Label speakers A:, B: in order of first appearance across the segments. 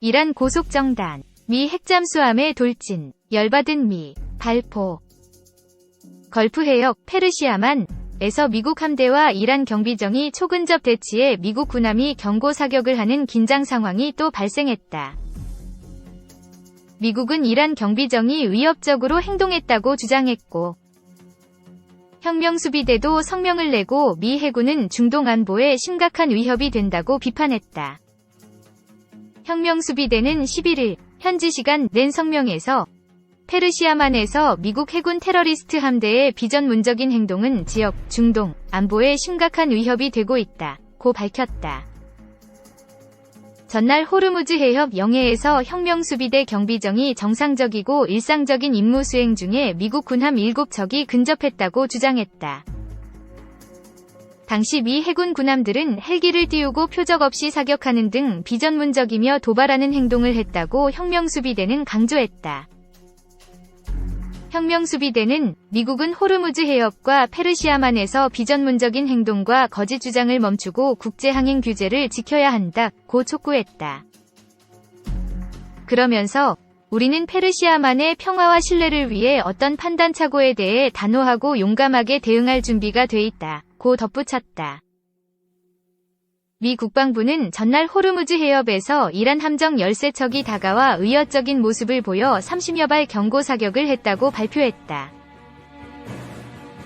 A: 이란 고속정단, 미 핵잠수함의 돌진, 열받은 미, 발포. 걸프 해역, 페르시아만에서 미국 함대와 이란 경비정이 초근접 대치해 미국 군함이 경고 사격을 하는 긴장 상황이 또 발생했다. 미국은 이란 경비정이 위협적으로 행동했다고 주장했고, 혁명수비대도 성명을 내고 미 해군은 중동 안보에 심각한 위협이 된다고 비판했다. 혁명수비대는 11일 현지 시간 낸 성명에서 페르시아만에서 미국 해군 테러리스트 함대의 비전문적인 행동은 지역, 중동, 안보에 심각한 위협이 되고 있다고 밝혔다. 전날 호르무즈 해협 영해에서 혁명수비대 경비정이 정상적이고 일상적인 임무 수행 중에 미국 군함 7척이 근접했다고 주장했다. 당시 미 해군 군함들은 헬기를 띄우고 표적 없이 사격하는 등 비전문적이며 도발하는 행동을 했다고 혁명수비대는 강조했다. 혁명수비대는 미국은 호르무즈 해협과 페르시아만에서 비전문적인 행동과 거짓 주장을 멈추고 국제항행 규제를 지켜야 한다고 촉구했다. 그러면서 우리는 페르시아만의 평화와 신뢰를 위해 어떤 판단착오에 대해 단호하고 용감하게 대응할 준비가 돼 있다고 덧붙였다. 미 국방부는 전날 호르무즈 해협에서 이란 함정 13척이 다가와 의협적인 모습을 보여 30여 발 경고 사격을 했다고 발표했다.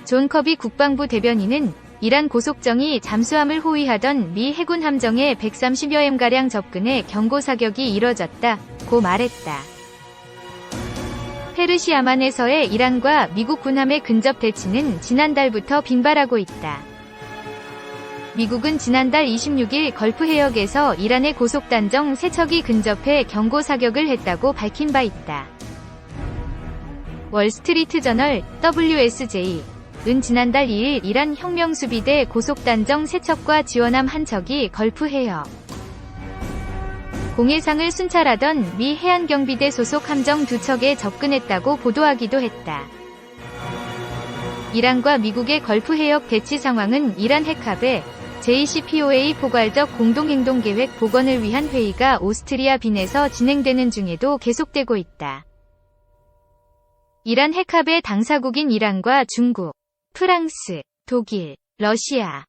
A: 존 커비 국방부 대변인은 이란 고속정이 잠수함을 호위하던 미 해군 함정에 130여m가량 접근해 경고 사격이 이뤄졌다고 말했다. 페르시아만에서의 이란과 미국 군함의 근접 대치는 지난달부터 빈발하고 있다. 미국은 지난달 26일 걸프 해역에서 이란의 고속단정 3척이 근접해 경고 사격을 했다고 밝힌 바 있다. 월스트리트저널 WSJ은 지난달 2일 이란 혁명수비대 고속단정 3척과 지원함 1척이 걸프 해역 공해상을 순찰하던 미 해안경비대 소속 함정 2척에 접근했다고 보도하기도 했다. 이란과 미국의 걸프 해역 대치 상황은 이란 핵합의 JCPOA 포괄적 공동행동계획 복원을 위한 회의가 오스트리아 빈에서 진행되는 중에도 계속되고 있다. 이란 핵합의 당사국인 이란과 중국, 프랑스, 독일, 러시아,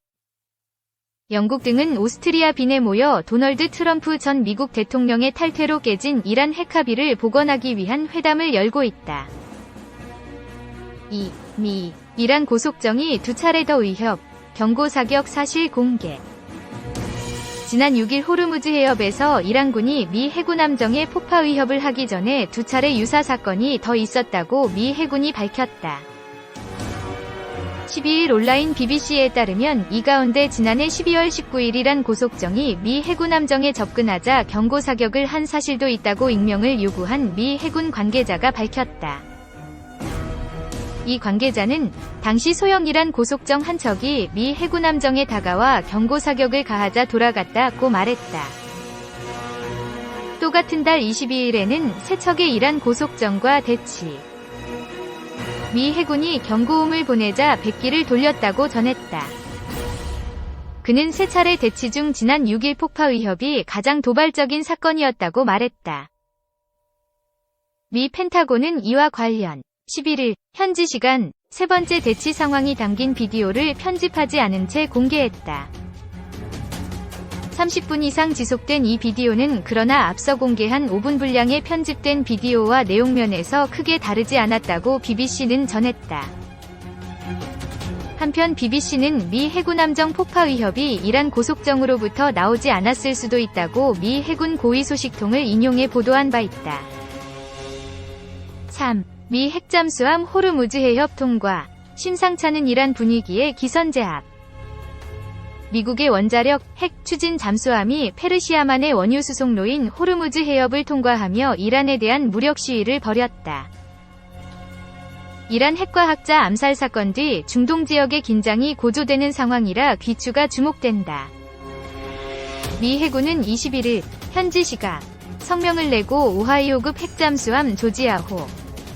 A: 영국 등은 오스트리아 빈에 모여 도널드 트럼프 전 미국 대통령의 탈퇴로 깨진 이란 핵합의를 복원하기 위한 회담을 열고 있다. 미, 이란 고속정이 2차례 더 위협, 경고 사격 사실 공개. 지난 6일 호르무즈 해협에서 이란군이 미 해군 함정에 폭파 위협을 하기 전에 2차례 유사 사건이 더 있었다고 미 해군이 밝혔다. 12일 온라인 BBC에 따르면 이 가운데 지난해 12월 19일 이란 고속정이 미 해군 함정에 접근하자 경고 사격을 한 사실도 있다고 익명을 요구한 미 해군 관계자가 밝혔다. 이 관계자는 당시 소형 이란 고속정 한 척이 미 해군 함정에 다가와 경고 사격을 가하자 돌아갔다고 말했다. 또 같은 달 22일에는 세 척의 이란 고속정과 대치. 미 해군이 경고음을 보내자 백기를 돌렸다고 전했다. 그는 세 차례 대치 중 지난 6일 폭파 위협이 가장 도발적인 사건이었다고 말했다. 미 펜타곤은 이와 관련 11일 현지 시간 세 번째 대치 상황이 담긴 비디오를 편집하지 않은 채 공개했다. 30분 이상 지속된 이 비디오는 그러나 앞서 공개한 5분 분량의 편집된 비디오와 내용면에서 크게 다르지 않았다고 BBC는 전했다. 한편 BBC는 미 해군 함정 폭파 위협이 이란 고속정으로부터 나오지 않았을 수도 있다고 미 해군 고위 소식통을 인용해 보도한 바 있다. 3. 미 핵잠수함 호르무즈 해협 통과, 심상찮은 이란 분위기에 기선제압. 미국의 원자력, 핵 추진 잠수함이 페르시아만의 원유 수송로인 호르무즈 해협을 통과하며 이란에 대한 무력 시위를 벌였다. 이란 핵과학자 암살 사건 뒤 중동 지역의 긴장이 고조되는 상황이라 귀추가 주목된다. 미 해군은 21일 현지 시각 성명을 내고 오하이오급 핵잠수함 조지아호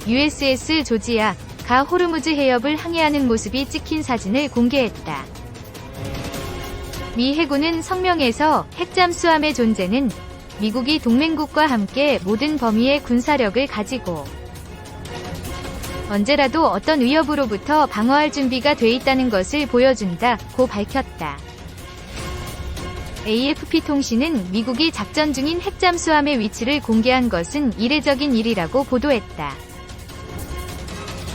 A: USS 조지아가 호르무즈 해협을 항해하는 모습이 찍힌 사진을 공개했다. 미 해군은 성명에서 핵잠수함의 존재는 미국이 동맹국과 함께 모든 범위의 군사력을 가지고 언제라도 어떤 위협으로부터 방어할 준비가 돼 있다는 것을 보여준다고 밝혔다. AFP 통신은 미국이 작전 중인 핵잠수함의 위치를 공개한 것은 이례적인 일이라고 보도했다.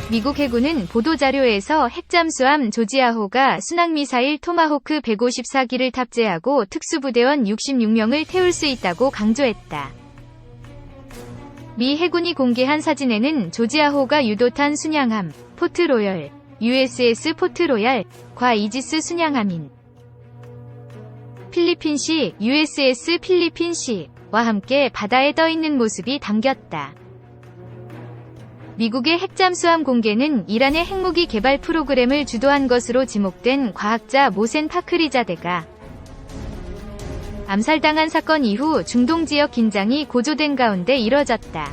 A: 미국 해군은 보도자료에서 핵잠수함 조지아호가 순항미사일 토마호크 154기를 탑재하고 특수부대원 66명을 태울 수 있다고 강조했다. 미 해군이 공개한 사진에는 조지아호가 유도탄 순양함 포트로열, USS 포트로얄과 이지스 순양함인 필리핀시 USS 필리핀시와 함께 바다에 떠있는 모습이 담겼다. 미국의 핵잠수함 공개는 이란의 핵무기 개발 프로그램을 주도한 것으로 지목된 과학자 모센 파크리자데가 암살당한 사건 이후 중동 지역 긴장이 고조된 가운데 이뤄졌다.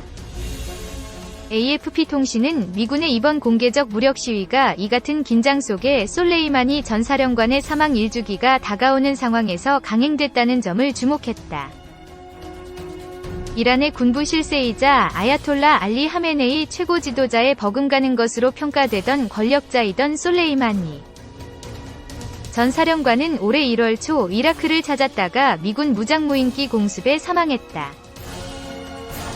A: AFP 통신은 미군의 이번 공개적 무력 시위가 이 같은 긴장 속에 솔레이마니 전 사령관의 사망 일주기가 다가오는 상황에서 강행됐다는 점을 주목했다. 이란의 군부 실세이자 아야톨라 알리 하메네이 최고 지도자의 버금가는 것으로 평가되던 권력자이던 솔레이마니 전 사령관은 올해 1월 초 이라크를 찾았다가 미군 무장무인기 공습에 사망했다.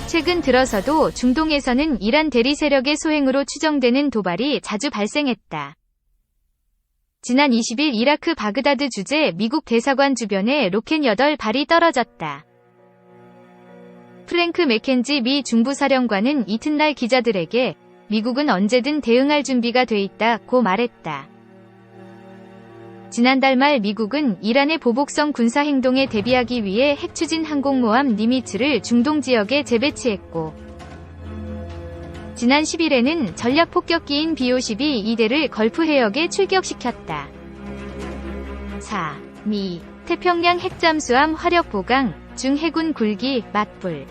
A: 최근 들어서도 중동에서는 이란 대리 세력의 소행으로 추정되는 도발이 자주 발생했다. 지난 20일 이라크 바그다드 주재 미국 대사관 주변에 로켓 8발이 떨어졌다. 프랭크 맥켄지 미 중부사령관은 이튿날 기자들에게 미국은 언제든 대응할 준비가 돼 있다고 말했다. 지난달 말 미국은 이란의 보복성 군사행동에 대비하기 위해 핵추진 항공모함 니미츠를 중동 지역에 재배치했고 지난 10일에는 전략폭격기인 B-52 2대를 걸프 해역에 출격시켰다. 4. 미 태평양 핵잠수함 화력 보강 중 해군 굴기 맞불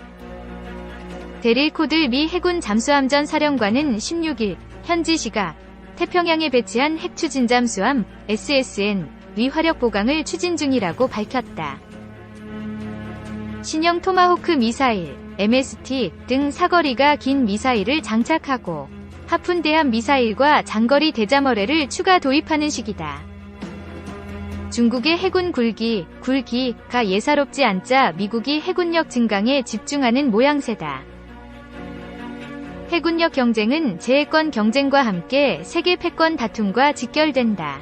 A: 데릴 코들 미 해군 잠수함전 사령관은 16일 현지 시각 태평양에 배치한 핵추진 잠수함 SSN 위 화력 보강을 추진 중이라고 밝혔다. 신형 토마호크 미사일 MST 등 사거리가 긴 미사일을 장착하고 하푼 대함 미사일과 장거리 대자머레를 추가 도입하는 시기다. 중국의 해군 굴기가 예사롭지 않자 미국이 해군력 증강에 집중하는 모양새다. 해군력 경쟁은 제해권 경쟁과 함께 세계 패권 다툼과 직결된다.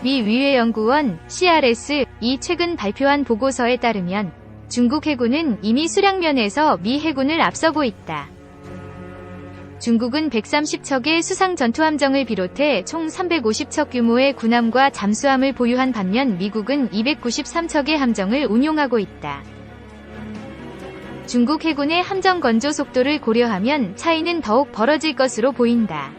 A: 미 위외연구원 CRS이 최근 발표한 보고서에 따르면 중국 해군은 이미 수량면에서 미 해군을 앞서고 있다. 중국은 130척의 수상 전투함정을 비롯해 총 350척 규모의 군함과 잠수함을 보유한 반면 미국은 293척의 함정을 운용하고 있다. 중국 해군의 함정 건조 속도를 고려하면 차이는 더욱 벌어질 것으로 보인다.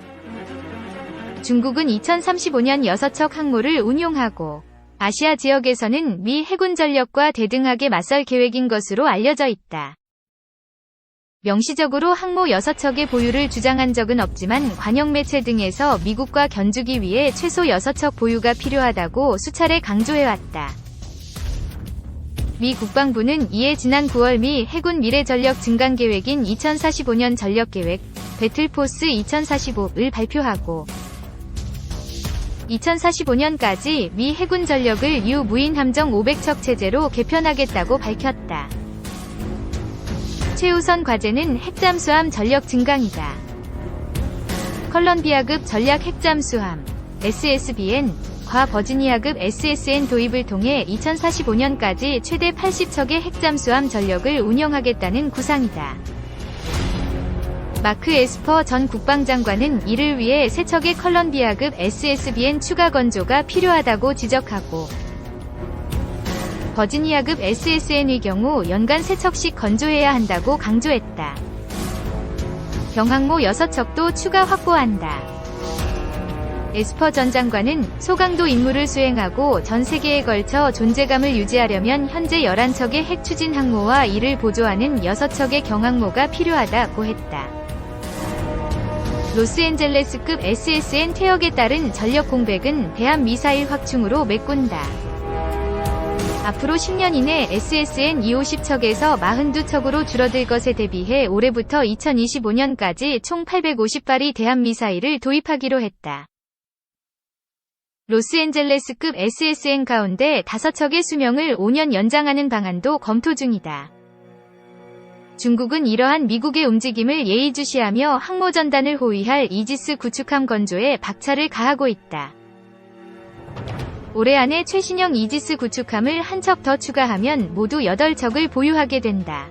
A: 중국은 2035년 6척 항모를 운용하고 아시아 지역에서는 미 해군 전력과 대등하게 맞설 계획인 것으로 알려져 있다. 명시적으로 항모 6척의 보유를 주장한 적은 없지만 관영 매체 등에서 미국과 견주기 위해 최소 6척 보유가 필요하다고 수차례 강조해왔다. 미 국방부는 이에 지난 9월 미 해군 미래 전력 증강 계획인 2045년 전력 계획 배틀포스 2045를 발표하고 2045년까지 미 해군 전력을 유무인 함정 500척 체제로 개편하겠다고 밝혔다. 최우선 과제는 핵잠수함 전력 증강이다. 컬럼비아급 전략 핵잠수함 SSBN 과 버지니아급 SSN 도입을 통해 2045년까지 최대 80척의 핵잠수함 전력을 운영하겠다는 구상이다. 마크 에스퍼 전 국방장관은 이를 위해 3척의 컬럼비아급 SSBN 추가 건조가 필요하다고 지적하고 버지니아급 SSN의 경우 연간 3척씩 건조해야 한다고 강조했다. 경항모 6척도 추가 확보한다. 에스퍼 전 장관은 소강도 임무를 수행하고 전 세계에 걸쳐 존재감을 유지하려면 현재 11척의 핵추진 항모와 이를 보조하는 6척의 경항모가 필요하다고 했다. 로스앤젤레스급 SSN 퇴역에 따른 전력 공백은 대함 미사일 확충으로 메꾼다. 앞으로 10년 이내 SSN이 50척에서 42척으로 줄어들 것에 대비해 올해부터 2025년까지 총 850발의 대함미사일을 도입하기로 했다. 로스앤젤레스급 SSN 가운데 5척의 수명을 5년 연장하는 방안도 검토 중이다. 중국은 이러한 미국의 움직임을 예의주시하며 항모전단을 호위할 이지스 구축함 건조에 박차를 가하고 있다. 올해 안에 최신형 이지스 구축함을 한 척 더 추가하면 모두 8척을 보유하게 된다.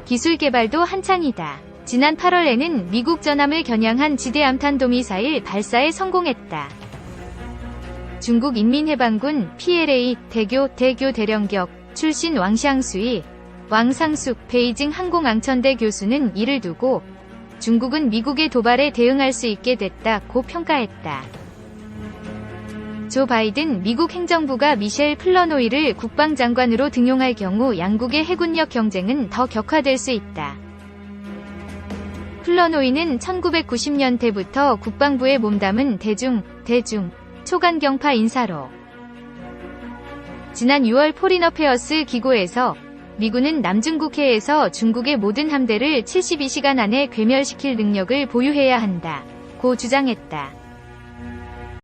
A: 기술 개발도 한창이다. 지난 8월에는 미국 전함을 겨냥한 지대함탄도미사일 발사에 성공했다. 중국 인민해방군 PLA 대교 대령격 출신 왕샹수이 왕상숙 베이징 항공항천대 교수는 이를 두고 중국은 미국의 도발에 대응할 수 있게 됐다고 평가했다. 조 바이든 미국 행정부가 미셸 플러노이를 국방장관으로 등용할 경우 양국의 해군력 경쟁은 더 격화될 수 있다. 플러노이는 1990년대부터 국방부에 몸담은 대중, 초간경파 인사로 지난 6월 포린 어페어스 기고에서 미군은 남중국해에서 중국의 모든 함대를 72시간 안에 괴멸시킬 능력을 보유해야 한다 고 주장했다.